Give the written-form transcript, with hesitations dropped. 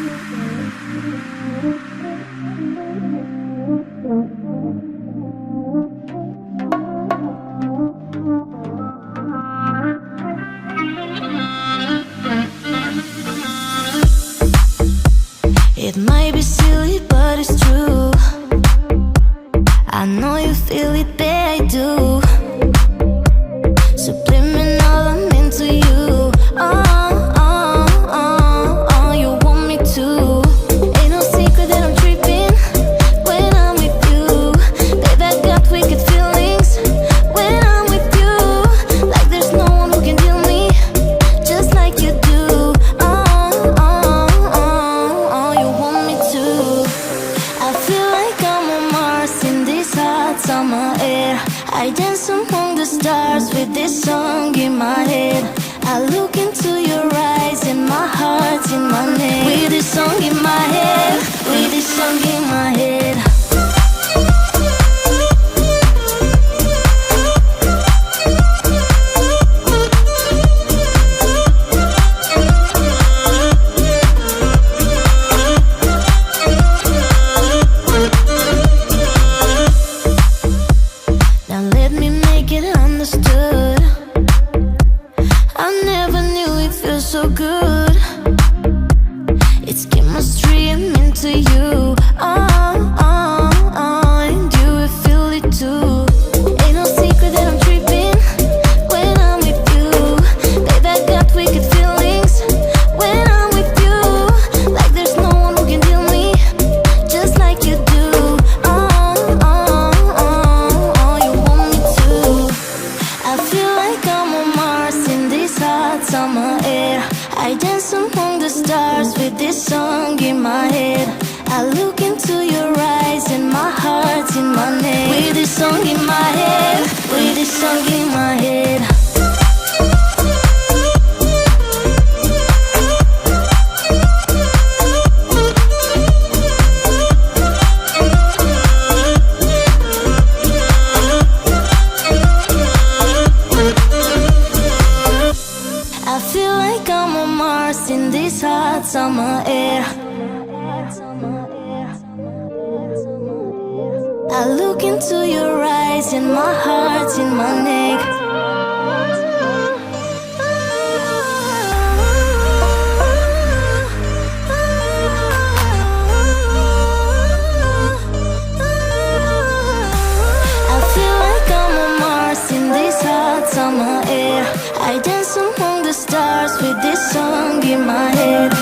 It might be silly, but it's true. I know you feel it, babe, I do. Subliminal, I'm into you. Oh, you want me to. Ain't no secret that I'm tripping when I'm with you. Babe, I got wicked feelings when I'm with you. Like there's no one who can deal me just like you do. You want me to. I feel like I'm on Mars in this hot summer air. I dance among the stars with this song in my head. I look into your eyes and my heart's in my neck. With this song in my head, with this song in my head. Now let me make it understood. I never knew it feels so good. It's chemistry, I'm into you. And you will feel it too. Ain't no secret that I'm tripping when I'm with you. Babe, I got wicked feelings when I'm with you. Like there's no one who can deal me just like you do. You want me to. I feel like I'm on Mars in this hot summer air. I dance among the stars with this song in my head. I look into your eyes and my heart's in my neck. With this song in my head, with this song in my head. I feel like I'm on Mars in this hot summer air. I look into your eyes and my heart's in my neck. I feel like I'm on Mars in this hot summer air. I dance among the stars with this song in my head.